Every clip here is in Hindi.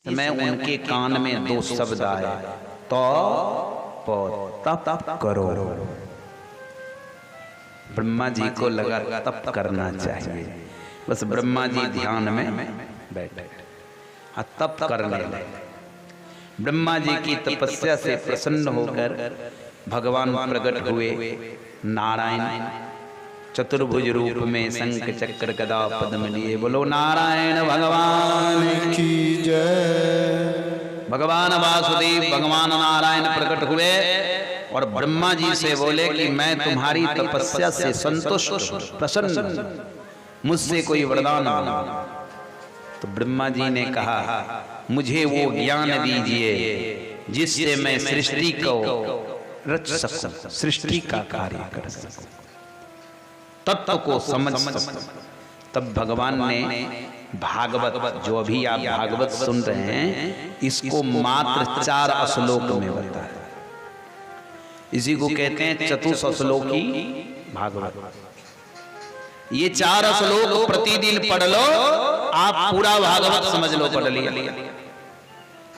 समय उनके कान में दो शब्द आए, तो तप करो। ब्रह्मा जी को लगा तप करना चाहिए, बस ब्रह्मा जी ध्यान में बैठे, तप करने लगे। ब्रह्मा जी की तपस्या से प्रसन्न होकर भगवान प्रकट हुए। नारायण चतुर्भुज रूप में शंख चक्र गदा पद्म लिए। बोलो नारायण भगवान की जय। भगवान वासुदेव भगवान नारायण प्रकट हुए और ब्रह्मा जी से बोले कि मैं तुम्हारी तपस्या से संतुष्ट प्रसन्न, मुझसे कोई वरदान मांगो। तो ब्रह्मा जी ने कहा मुझे वो ज्ञान दीजिए जिससे मैं सृष्टि को रच सकूं, सृष्टि का कार्य कर सकूं, तत्व को समझ सकूं। तब भगवान ने भागवत, जो अभी आप भागवत सुन रहे हैं, इसको मात्र 4 श्लोक में बताया। इसी को कहते हैं चतुश्लोकी भागवत। ये 4 श्लोक प्रतिदिन पढ़ लो, आप पूरा भागवत समझ लो, पढ़ लिया।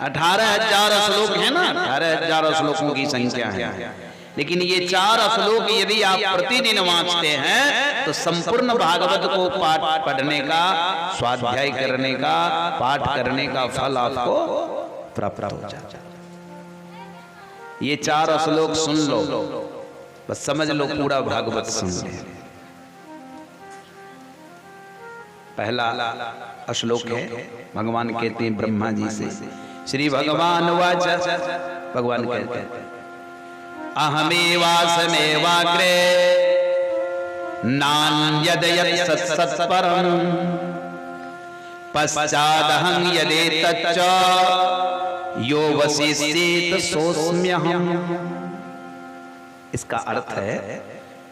18,000 श्लोक है ना, 18,000 श्लोकों की संख्या है, लेकिन ये 4 श्लोक यदि आप प्रतिदिन वांचते हैं तो संपूर्ण भागवत को पाठ पढ़ने का, स्वाध्याय करने का, पाठ करने का फल आपको प्राप्त हो जाता है। ये 4 श्लोक सुन लो, बस समझ लो पूरा भागवत सुन ले। पहला श्लोक है, भगवान कहते हैं ब्रह्मा जी से, श्री भगवान वाच, भगवान कहते हैं अहमेवासमेवाग्रे नान्यद यत् सत्सत्परं पश्चादहं यदेतच्च यो वसिष्येत सोऽस्म्यहम्। इसका अर्थ है,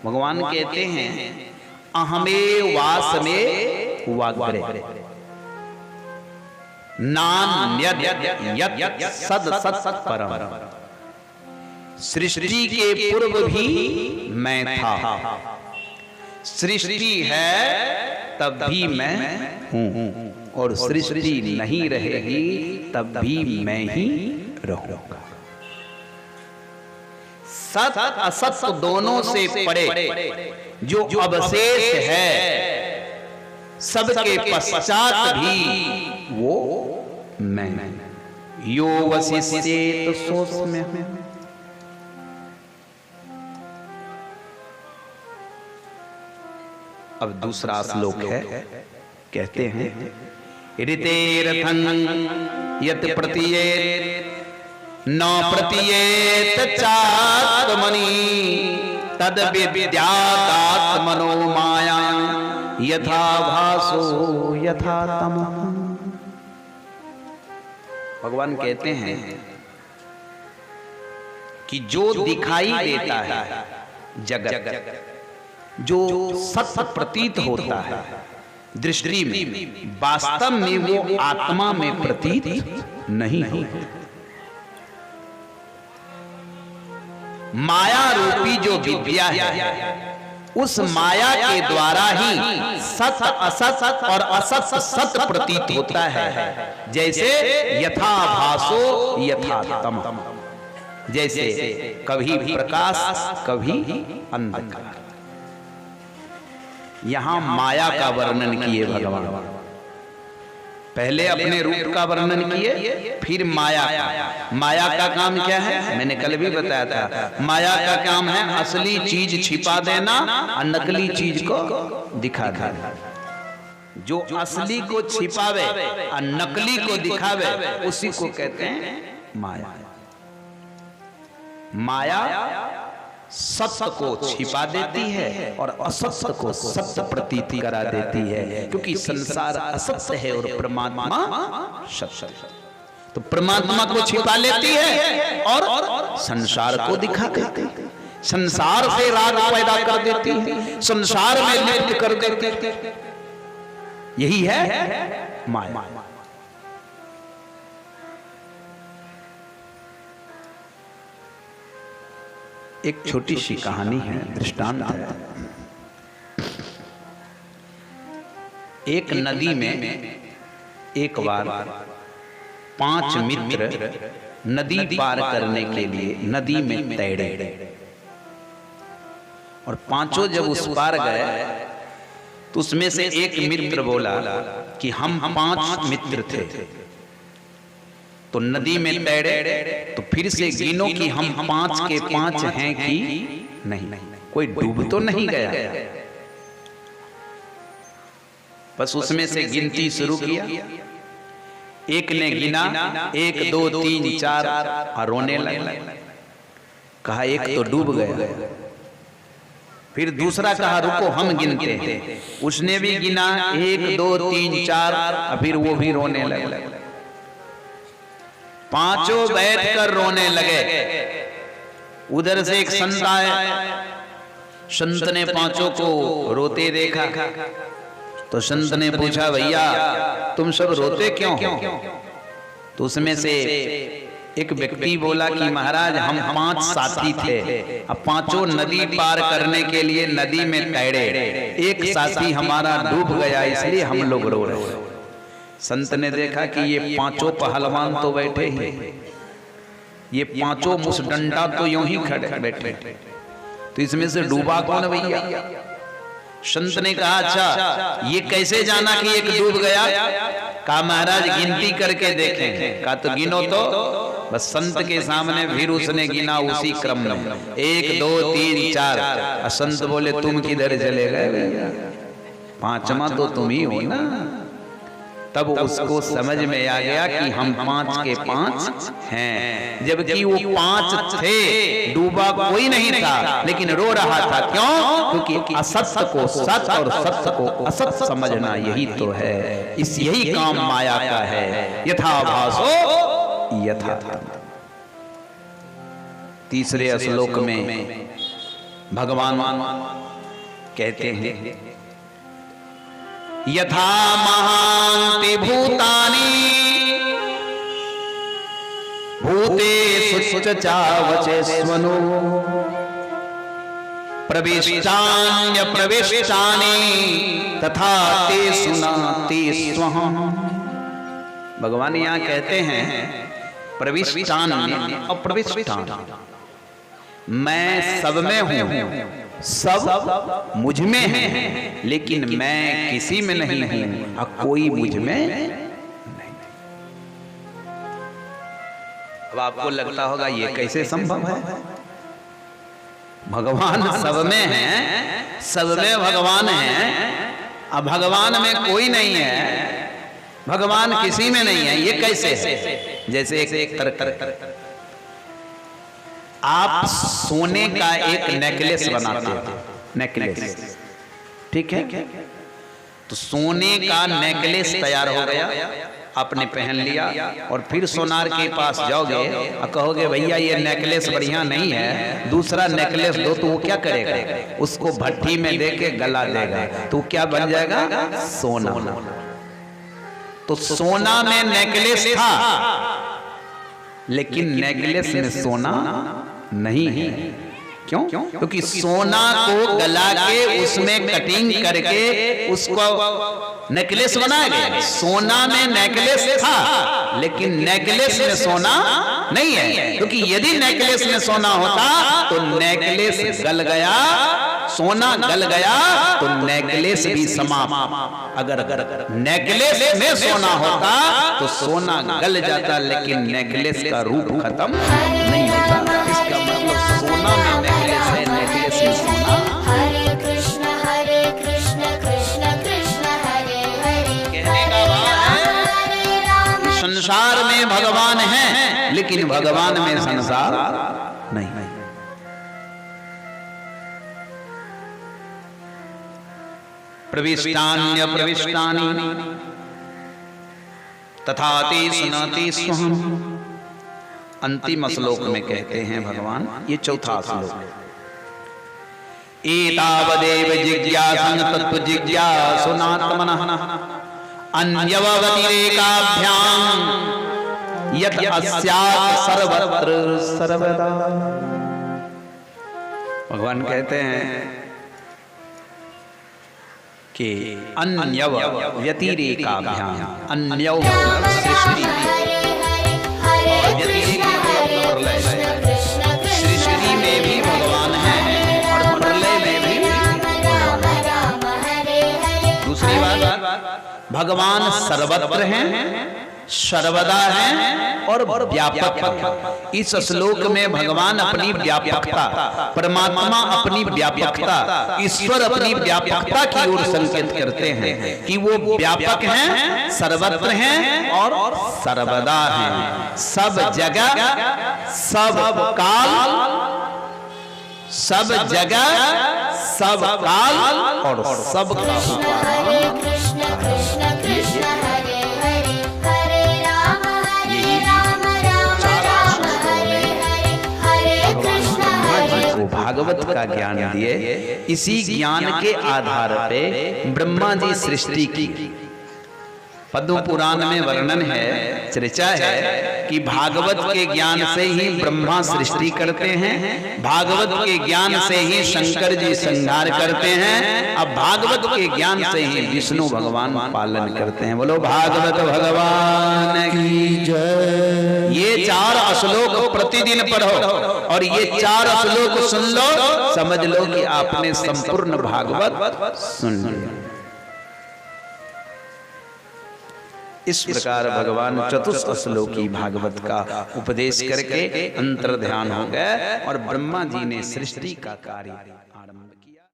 भगवान कहते हैं अहमेवासमे वाग्रे नान्यद यत् सत्सत्परं। सृष्टि के पूर्व भी मैं था, सृष्टि है तब भी मैं हूं, और सृष्टि नहीं रहेगी तब भी मैं ही रहूंगा। सत असत दोनों से परे जो अवशेष है, सबके पश्चात भी वो मैं। यो वसिष्येत सोऽस्म्यहम्। अब दूसरा श्लोक है, कहते हैं ऋतेरथं यत् प्रतीयेत न प्रतीयेत चात्मनि तद विद्यादात्मनो माया यथा भासो यथा तमः। भगवान कहते हैं कि जो दिखाई देता है जगत, जो सत्य प्रतीत होता है दृष्टि में, वास्तव में वो आत्मा में प्रतीत नहीं होता। माया रूपी जो विद्या है, उस माया के द्वारा ही सत असत और असत सत प्रतीत होता है। जैसे यथा भासो यथा तमः, जैसे कभी प्रकाश कभी अंधकार। यहां माया का वर्णन किए भगवान, पहले अपने रूप का वर्णन किए, फिर माया का। माया का काम क्या है, मैंने कल भी बताया था, माया का काम है असली चीज छिपा देना और नकली चीज को दिखा देना। जो असली को छिपावे और नकली को दिखावे, उसी को कहते हैं माया। माया सत्य को छिपा देती है और असत्य को सत्य प्रतीति करा देती है, क्योंकि संसार असत्य है और परमात्मा सत्य है। तो परमात्मा को छिपा लेती है और संसार को दिखा देती है, संसार से राग पैदा कर देती है, संसार में लिप्त कर देती है। यही है माया। एक छोटी सी कहानी है, दृष्टांत है। एक नदी में एक बार 5 मित्र नदी पार करने के लिए नदी में तैरे और पांचों जब उस पार गए तो उसमें से एक मित्र बोला कि हम 5 मित्र थे। तो नदी में तैरे तो फिर से गिनो कि हम 5 के 5 हैं कि नहीं, कोई डूब तो नहीं गया। बस उसमें से गिनती शुरू किया। एक ने गिना 1 2 3 4 और रोने लगा। कहा एक तो डूब गया। फिर दूसरा कहा रुको हम गिनते हैं। उसने भी गिना 1 2 3 4 और फिर वो भी रोने लगा। पांचों बैठकर रोने लगे। उधर से एक संत आए। संत ने पांचों को रोते देखा तो संत ने पूछा भैया तुम सब रोते क्यों हो? तो उसमें से एक व्यक्ति बोला कि महाराज हम 5 साथी थे, अब पांचों नदी पार करने के लिए नदी में तैरे, एक साथी हमारा डूब गया इसलिए हम लोग रो रहे। संत ने देखा कि ये पांचों पहलवान तो बैठे ही, ये पांचों मुसडंडा तो यूं ही खड़े बैठे, तो इसमें से डूबा कौन भैया? संत ने कहा अच्छा ये कैसे जाना कि एक डूब गया? कहा महाराज गिनती करके देखें। कहा तो गिनो तो। बस संत के सामने फिर उसने गिना उसी क्रम में 1 2 3 4। संत बोले तुम किधर चले गए? 5वां तो तुम ही हो ना। तब उसको समझ में आ गया कि हम 5 के 5 हैं, जबकि वो 5 थे, डूबा कोई नहीं था लेकिन रो रहा था। क्यों? क्योंकि असत्य को सत और सत्य को असत समझना यही तो है, यही काम माया का है। यथा भासो यथा। तीसरे श्लोक में भगवान कहते हैं यथा महान्ति भूतानि भूतेषु चावचेष्वनो प्रविष्टान्य प्रविष्टानि तथा तेषु न तेष्वहम्। भगवान यहाँ कहते हैं प्रविष्टान्य अप्रविष्टानि, मैं सब में हूँ, सब मुझ में है, लेकिन मैं किसी में नहीं हूं और कोई मुझ में नहीं। अब आपको लगता होगा ये कैसे संभव है? भगवान सब में है, सब में भगवान है, अब भगवान में कोई नहीं है, भगवान किसी में नहीं है, ये कैसे है? जैसे एक तर्क आप सोने का एक नेकलेस बनाते हो, नेकलेस ठीक है, तो सोने का नेकलेस तैयार हो गया, आपने पहन लिया और फिर सोनार के पास जाओगे और कहोगे भैया ये नेकलेस बढ़िया नहीं है, दूसरा नेकलेस दो, तो वो क्या करेगा? उसको भट्टी में देके गला देगा, तो क्या बन जाएगा? सोना। तो सोना में नेकलेस था लेकिन नेकलेस में सोना नहीं है। क्यों? क्योंकि सोना को गला के उसमें कटिंग करके उसको नेकलेस बनाया गया। सोना में नेकलेस था लेकिन नेकलेस में सोना नहीं है, क्योंकि यदि नेकलेस में सोना होता तो नेकलेस गल गया, सोना गल गया तो नेकलेस भी समाप्त। अगर नेकलेस में सोना होता तो सोना गल जाता, लेकिन नेकलेस का रूप खत्म नहीं होता। इसका मतलब सोना में नेकलेस है, नेकलेस में सोना। हरे कृष्ण कृष्ण कृष्ण हरे हरे। कहने का भाव है संसार में भगवान है लेकिन भगवान में संसार नहीं। प्रविष्टान्य प्रविष्टानि तथा तेषु न तेष्वहम्। अंतिम श्लोक में कहते हैं भगवान, ये चौथा श्लोक, एतावदेव जिज्ञासन तत्व जिज्ञासुनात्मनः अन्यवगतिरेकाभ्याम यत् अस्यात् सर्वत्र सर्वदा। भगवान कहते हैं कि अन्यव व्यतिरेकाभ्याम, अन्यव सृष्टि भगवान सर्वत्र हैं, सर्वदा हैं और व्यापक हैं। इस श्लोक में भगवान अपनी व्यापकता, परमात्मा अपनी व्यापकता, ईश्वर अपनी व्यापकता की ओर संकेत करते हैं कि वो व्यापक हैं, सर्वत्र हैं और सर्वदा हैं। सब जगह, सब काल, सब जगह, सब काल और सब कृष्ण हरे कृष्ण कृष्ण कृष्ण हरे हरे, हरे राम राम राम हरे हरे, हरे कृष्ण हरे। को भागवत का ज्ञान दिए। इसी ज्ञान के आधार पे ब्रह्मा जी सृष्टि की। पद्म पुराण में वर्णन है, चर्चा है कि भागवत के ज्ञान से ही ब्रह्मा सृष्टि करते हैं, भागवत के ज्ञान से ही शंकर जी संहार करते हैं, अब भागवत के ज्ञान से ही विष्णु भगवान पालन करते हैं। बोलो भागवत भगवान की जय। ये 4 श्लोक प्रतिदिन पढ़ो और ये 4 श्लोक सुन लो, समझ लो कि आपने संपूर्ण भागवत सुन लिया। इस प्रकार भगवान चतुश्लोकी भागवत का उपदेश करके अंतर ध्यान हो गए और ब्रह्मा जी ने सृष्टि का कार्य आरंभ किया।